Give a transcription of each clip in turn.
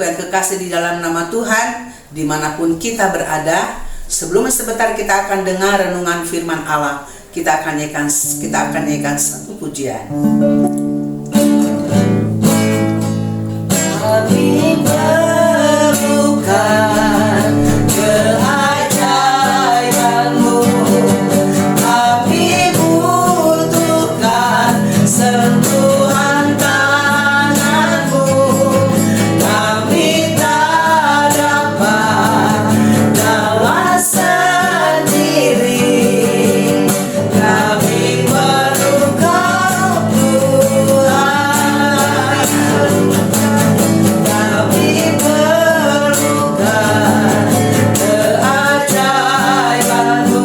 saudaraku yang kekasih di dalam nama Tuhan, dimanapun kita berada, sebelum sebentar kita akan dengar renungan firman Allah, kita akan nyanyikan satu pujian. Kami perlukan keajaiban-Mu, kami butuhkan sentuhan tangan-Mu, kami tak dapat jalan sendiri, kami perlu Kau Tuhan, kami perlukan keajaiban-Mu,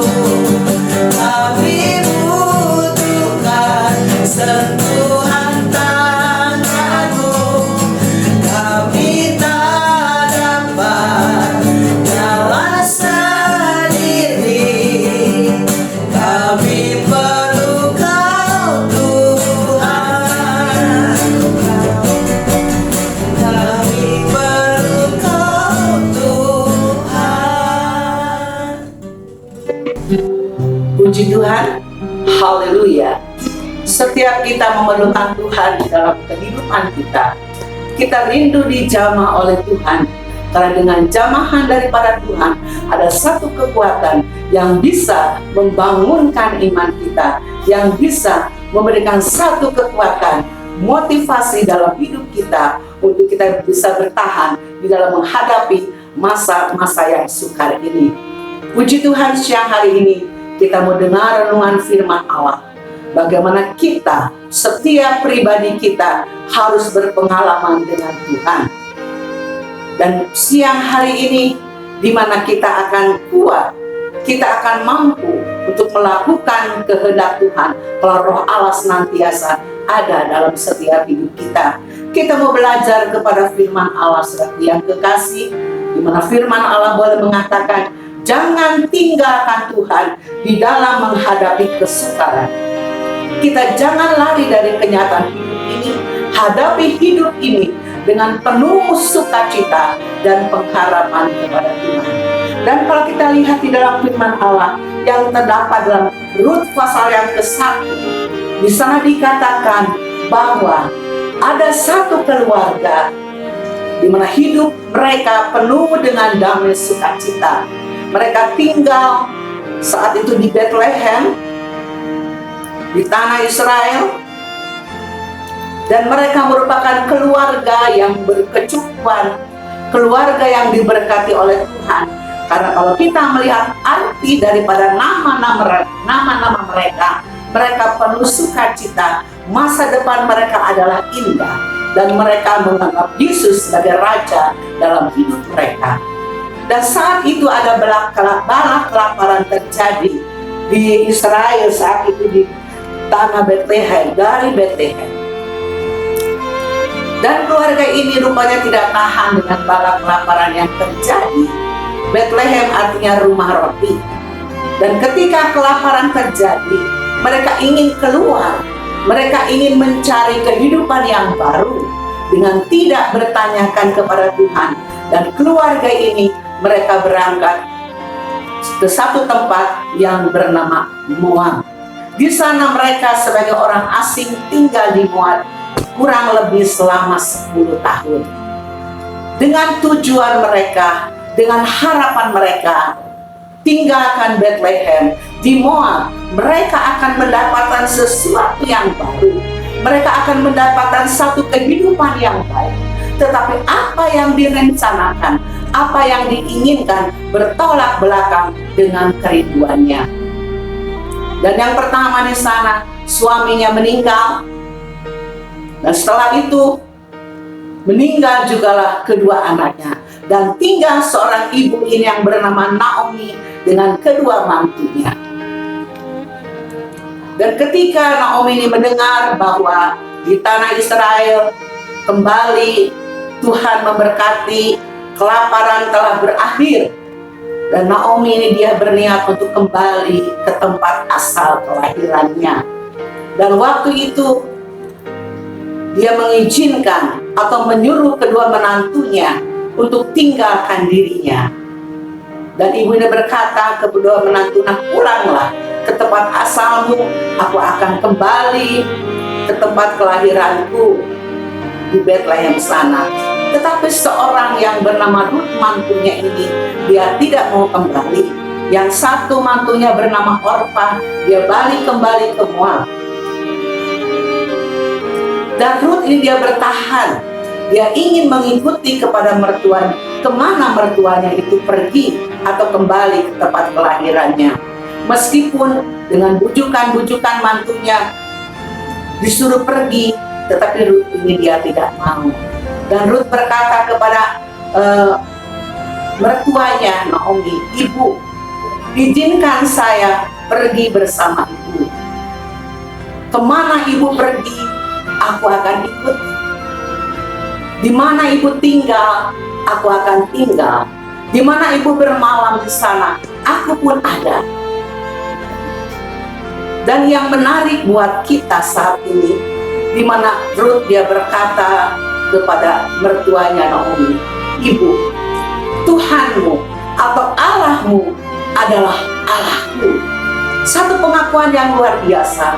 kami butuhkan sentuhan tangan-Mu, kami tak dapat jalan sendiri, kami perlu Kau Tuhan, kami perlu Kau Tuhan. Puji Tuhan, haleluya. Setiap kita memerlukan Tuhan di dalam kehidupan kita, kita rindu dijamah oleh Tuhan. Karena dengan jamahan daripada Tuhan, ada satu kekuatan yang bisa membangunkan iman kita, yang bisa memberikan satu kekuatan, motivasi dalam hidup kita, untuk kita bisa bertahan di dalam menghadapi masa-masa yang sukar ini. Puji Tuhan, siang hari ini kita mau dengar renungan firman Allah. Bagaimana kita, setiap pribadi kita harus berpengalaman dengan Tuhan. Dan siang hari ini, di mana kita akan kuat, kita akan mampu untuk melakukan kehendak Tuhan, kalau Roh Allah senantiasa ada dalam setiap hidup kita. Kita mau belajar kepada firman Allah, saudara yang kekasih, di mana firman Allah boleh mengatakan, jangan tinggalkan Tuhan di dalam menghadapi kesukaran. Kita jangan lari dari kenyataan hidup ini, hadapi hidup ini dengan penuh sukacita dan pengharapan kepada Tuhan. Dan kalau kita lihat di dalam firman Allah yang terdapat dalam Rut pasal yang ke-1, di sana dikatakan bahwa ada satu keluarga di mana hidup mereka penuh dengan damai sukacita. Mereka tinggal saat itu di Bethlehem, di tanah Israel, dan mereka merupakan keluarga yang berkecukupan, keluarga yang diberkati oleh Tuhan. Karena kalau kita melihat arti daripada nama-nama mereka, mereka penuh sukacita, masa depan mereka adalah indah, dan mereka menganggap Yesus sebagai Raja dalam hidup mereka. Dan saat itu ada bala kelaparan terjadi di Israel saat itu di tanah Bethlehem, dari Bethlehem. Dan keluarga ini rupanya tidak tahan dengan bala kelaparan yang terjadi. Bethlehem artinya rumah roti. Dan ketika kelaparan terjadi, mereka ingin keluar. Mereka ingin mencari kehidupan yang baru dengan tidak bertanyakan kepada Tuhan. Dan keluarga ini mereka berangkat ke satu tempat yang bernama Moab. Di sana mereka sebagai orang asing tinggal di Moab kurang lebih selama 10 tahun. Dengan tujuan mereka, dengan harapan mereka, tinggalkan Bethlehem di Moab, mereka akan mendapatkan sesuatu yang baru. Mereka akan mendapatkan satu kehidupan yang baik. Tetapi apa yang direncanakan, apa yang diinginkan bertolak belakang dengan kerinduannya. Dan yang pertama di sana, suaminya meninggal. Dan setelah itu, meninggal jugalah kedua anaknya. Dan tinggal seorang ibu ini yang bernama Naomi dengan kedua mantunya. Dan ketika Naomi ini mendengar bahwa di tanah Israel kembali Tuhan memberkati, kelaparan telah berakhir, dan Naomi ini dia berniat untuk kembali ke tempat asal kelahirannya. Dan waktu itu dia mengizinkan atau menyuruh kedua menantunya untuk tinggalkan dirinya. Dan ibu ini berkata ke kedua menantu, "Nah, pulanglah ke tempat asalmu, aku akan kembali ke tempat kelahiranku di Bethlehem sana." Tetapi seorang yang bernama Rut, mantunya ini, dia tidak mau kembali. Yang satu mantunya bernama Orpa, dia balik kembali ke Moab. Dan Rut ini dia bertahan, dia ingin mengikuti kepada mertuanya, kemana mertuanya itu pergi atau kembali ke tempat kelahirannya. Meskipun dengan bujukan-bujukan mantunya disuruh pergi, tetapi Rut ini dia tidak mau. Dan Rut berkata kepada mertuanya Naomi, "Ibu, izinkan saya pergi bersama ibu. Kemana ibu pergi, aku akan ikut. Di mana ibu tinggal, aku akan tinggal. Di mana ibu bermalam di sana, aku pun ada." Dan yang menarik buat kita saat ini, di mana Rut dia berkata kepada mertuanya Naomi, "Ibu, Tuhanmu atau Allahmu adalah Allahku." Satu pengakuan yang luar biasa.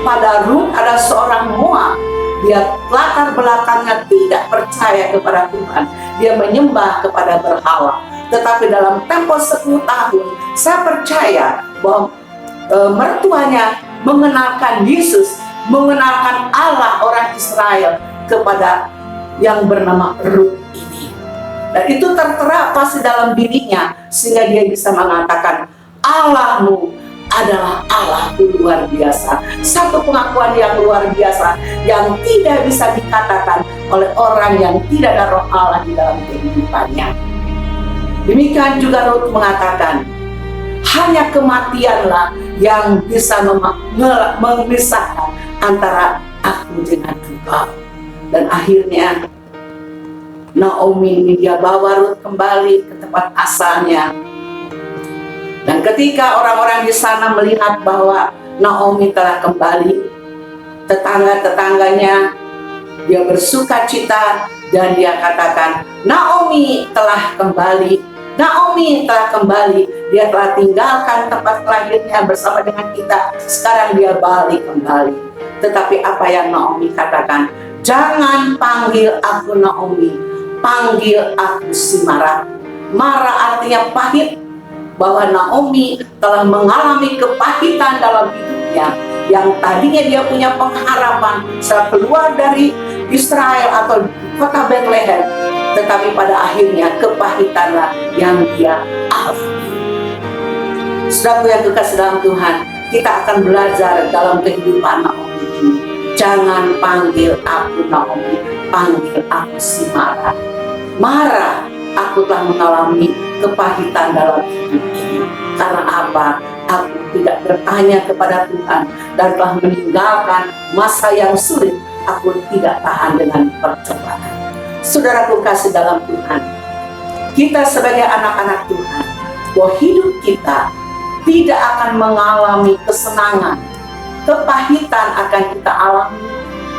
Pada Rut ada seorang Moab, dia latar belakangnya tidak percaya kepada Tuhan, dia menyembah kepada berhala. Tetapi dalam tempo 10 tahun, saya percaya bahwa mertuanya mengenalkan Yesus, mengenalkan Allah orang Israel kepada yang bernama Rut ini. Dan itu tertera pasti dalam dirinya, sehingga dia bisa mengatakan, "Allahmu adalah Allahku." Luar biasa. Satu pengakuan yang luar biasa, yang tidak bisa dikatakan oleh orang yang tidak ada roh Allah di dalam kehidupannya. Demikian juga Rut mengatakan, hanya kematianlah yang bisa memisahkan antara aku dengan engkau. Dan akhirnya Naomi ini dia bawa Rut kembali ke tempat asalnya. Dan ketika orang-orang di sana melihat bahwa Naomi telah kembali, tetangga-tetangganya dia bersuka cita dan dia katakan, "Naomi telah kembali, Naomi telah kembali, dia telah tinggalkan tempat lahirnya bersama dengan kita, sekarang dia balik kembali." Tetapi apa yang Naomi katakan? "Jangan panggil aku Naomi, panggil aku si Mara." Mara artinya pahit, bahwa Naomi telah mengalami kepahitan dalam hidupnya, yang tadinya dia punya pengharapan setelah keluar dari Israel atau kota Bethlehem, tetapi pada akhirnya kepahitanlah yang dia alami. Saudaraku yang kekasih dalam Tuhan, kita akan belajar dalam kehidupan Naomi ini. Jangan panggil aku Naomi, panggil aku si Mara. Mara, aku telah mengalami kepahitan dalam hidup ini. Karena apa? Aku tidak bertanya kepada Tuhan dan telah meninggalkan masa yang sulit. Aku tidak tahan dengan percobaan. Saudaraku kasih dalam Tuhan, kita sebagai anak-anak Tuhan, bahwa hidup kita tidak akan mengalami kesenangan. Kepahitan akan kita alami,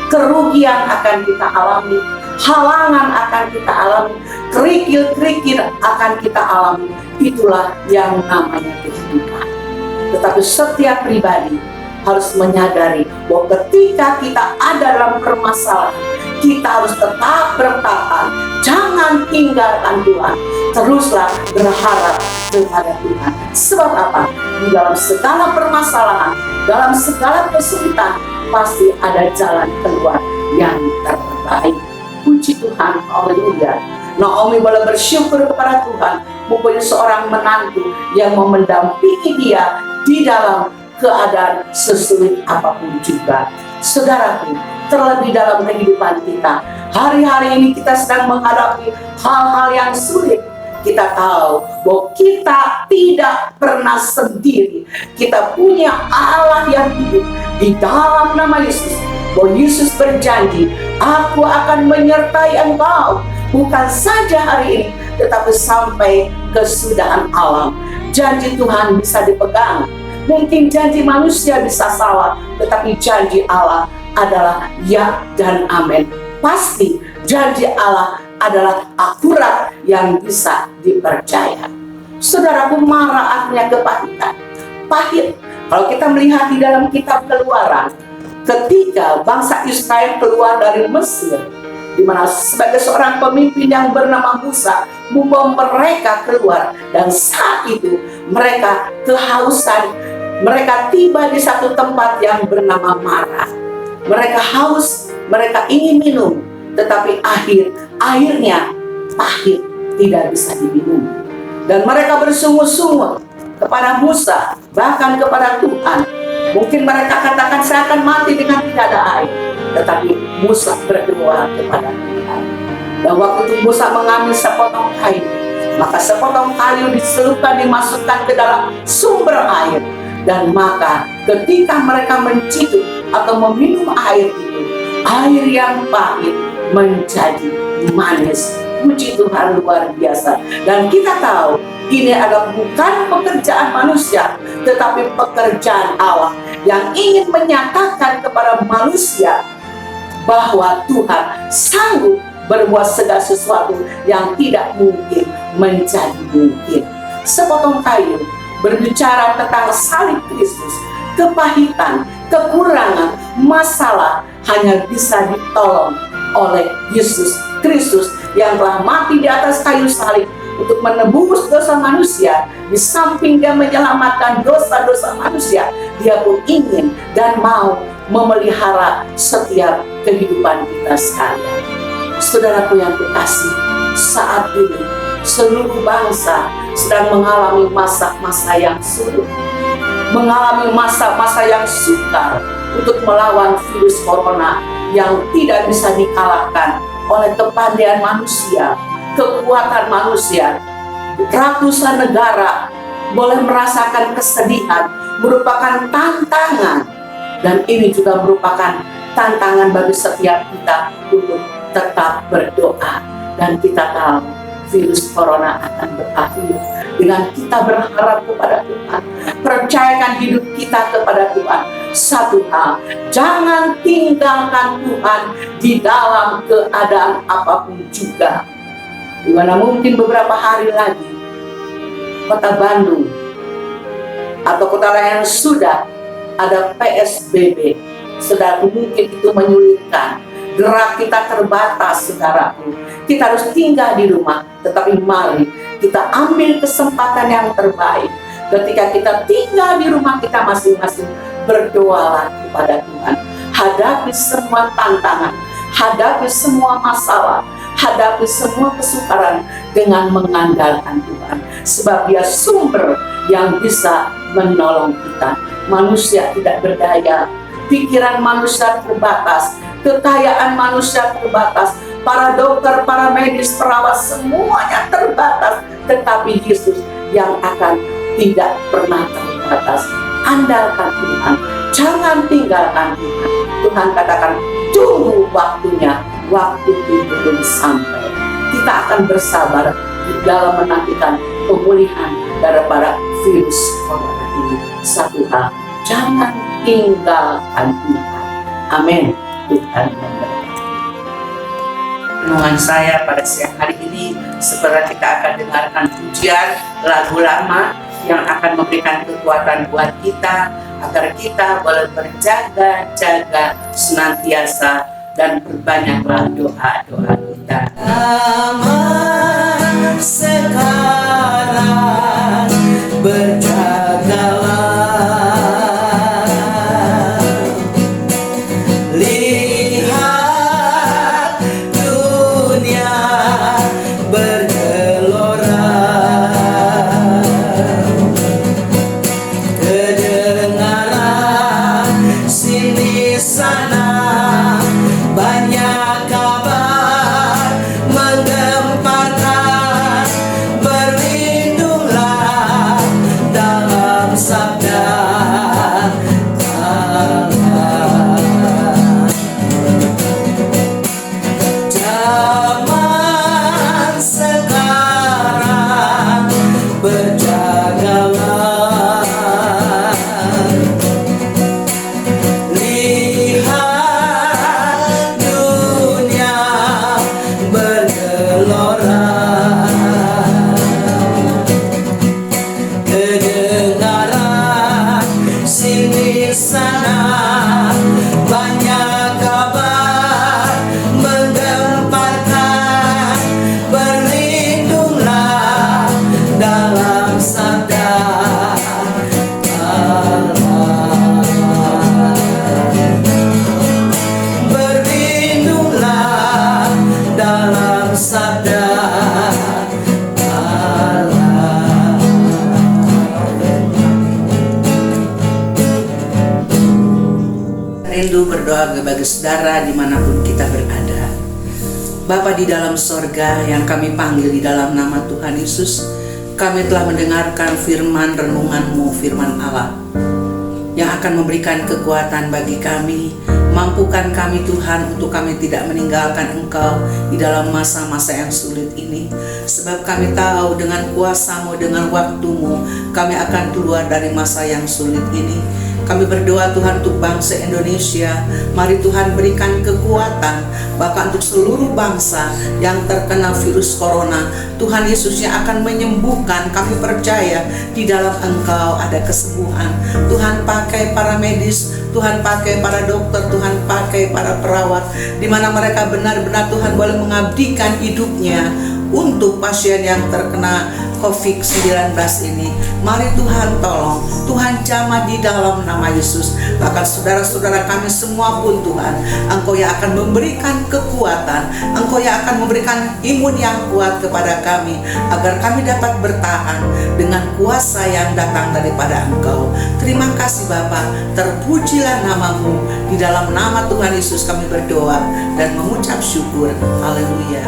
kerugian akan kita alami, halangan akan kita alami, kerikil-kerikil akan kita alami. Itulah yang namanya kehidupan. Tetapi setiap pribadi harus menyadari bahwa ketika kita ada dalam permasalahan, kita harus tetap bertahan. Jangan tinggalkan Tuhan. Teruslah berharap kepada Tuhan. Sebab apa? Di dalam segala permasalahan, dalam segala kesulitan, pasti ada jalan keluar yang terbaik. Puji Tuhan, haleluya. Naomi boleh bersyukur kepada Tuhan, mempunyai seorang menantu yang mau mendampingi dia di dalam keadaan sesulit apapun juga. Saudaraku, terlebih dalam kehidupan kita, hari-hari ini kita sedang menghadapi hal-hal yang sulit. Kita tahu bahwa kita tidak pernah sendiri. Kita punya Allah yang hidup di dalam nama Yesus. Bahwa Yesus berjanji, "Aku akan menyertai engkau, bukan saja hari ini, tetapi sampai kesudahan alam." Janji Tuhan bisa dipegang. Mungkin janji manusia bisa salah, tetapi janji Allah adalah ya dan amin. Pasti janji Allah adalah akurat yang bisa dipercaya. Saudaraku, mara artinya kepahitan. Pahit. Kalau kita melihat di dalam kitab Keluaran, ketika bangsa Israel keluar dari Mesir, di mana sebagai seorang pemimpin yang bernama Musa membawa mereka keluar, dan saat itu mereka kehausan. Mereka tiba di satu tempat yang bernama Mara. Mereka haus, mereka ingin minum, tetapi airnya pahit, tidak bisa diminum. Dan mereka bersungut-sungut kepada Musa, bahkan kepada Tuhan. Mungkin mereka katakan, saya akan mati dengan tidak ada air. Tetapi Musa berdoa kepada Tuhan. Dan waktu itu Musa mengambil sepotong kayu, maka sepotong kayu diselupkan, dimasukkan ke dalam sumber air. Dan maka ketika mereka mencium atau meminum air itu, air yang pahit menjadi manis. Puji Tuhan, luar biasa. Dan kita tahu ini adalah bukan pekerjaan manusia, tetapi pekerjaan Allah yang ingin menyatakan kepada manusia bahwa Tuhan sanggup berbuat segala sesuatu yang tidak mungkin menjadi mungkin. Sepotong kayu berbicara tentang salib Kristus. Kepahitan, kekurangan, masalah hanya bisa ditolong oleh Yesus Kristus yang telah mati di atas kayu salib untuk menebus dosa manusia. Di samping dia menyelamatkan dosa-dosa manusia, dia pun ingin dan mau memelihara setiap kehidupan kita sekalian. Saudaraku yang kekasih, saat ini seluruh bangsa sedang mengalami masa-masa yang sulit, mengalami masa-masa yang sukar untuk melawan virus corona yang tidak bisa dikalahkan oleh kepandaian manusia, kekuatan manusia. Ratusan negara boleh merasakan kesedihan, merupakan tantangan. Dan ini juga merupakan tantangan bagi setiap kita untuk tetap berdoa. Dan kita tahu virus corona akan berakhir dengan kita berharap kepada Tuhan, percayakan hidup kita kepada Tuhan. Satu hal, jangan tinggalkan Tuhan di dalam keadaan apapun juga. Dimana mungkin beberapa hari lagi kota Bandung atau kota lain sudah ada PSBB, saudaraku, mungkin itu menyulitkan. Gerak kita terbatas, saudaraku. Kita harus tinggal di rumah, tetapi mari kita ambil kesempatan yang terbaik. Ketika kita tinggal di rumah kita masing-masing, berdoalah kepada Tuhan. Hadapi semua tantangan, hadapi semua masalah, hadapi semua kesukaran dengan mengandalkan Tuhan. Sebab Dia sumber yang bisa menolong kita. Manusia tidak berdaya, pikiran manusia terbatas, kekayaan manusia terbatas, para dokter, para medis, perawat, semuanya terbatas. Tetapi Yesus yang akan tidak pernah terbatas. Andalkan Tuhan, jangan tinggalkan Tuhan. Tuhan katakan, tunggu waktunya, waktu itu belum sampai. Kita akan bersabar di dalam menantikan pemulihan daripada virus corona ini. Satu hal, jangan tinggalkan Tuhan. Amin. Tuhan memberkati. Renungan saya pada siang hari ini, segera kita akan dengarkan pujian lagu lama yang akan memberikan kekuatan buat kita, agar kita boleh berjaga-jaga senantiasa dan berbanyaklah doa-doa kita. Zaman sekarang berjagalah, lihat dunia bergelora, kedengaran sini sana banyak kabar menggemparkan, berlindunglah dalam sabda Allah. Zaman sekarang berjagalah, lihat rindu berdoa bagi saudara dimanapun kita berada. Bapa di dalam sorga yang kami panggil di dalam nama Tuhan Yesus, kami telah mendengarkan firman renungan-Mu, firman Allah, yang akan memberikan kekuatan bagi kami. Mampukan kami Tuhan untuk kami tidak meninggalkan Engkau di dalam masa-masa yang sulit ini. Sebab kami tahu dengan kuasa-Mu, dengan waktu-Mu, kami akan keluar dari masa yang sulit ini. Kami berdoa Tuhan untuk bangsa Indonesia. Mari Tuhan berikan kekuatan bahkan untuk seluruh bangsa yang terkena virus corona. Tuhan Yesus yang akan menyembuhkan. Kami percaya di dalam Engkau ada kesembuhan. Tuhan pakai para medis, Tuhan pakai para dokter, Tuhan pakai para perawat, di mana mereka benar-benar Tuhan boleh mengabdikan hidupnya untuk pasien yang terkena COVID-19 ini. Mari Tuhan tolong, Tuhan jamah di dalam nama Yesus. Bahkan saudara-saudara kami semua pun Tuhan, Engkau yang akan memberikan kekuatan, Engkau yang akan memberikan imun yang kuat kepada kami, agar kami dapat bertahan dengan kuasa yang datang daripada Engkau. Terima kasih Bapa, terpujilah nama-Mu. Di dalam nama Tuhan Yesus kami berdoa dan mengucap syukur. Haleluya.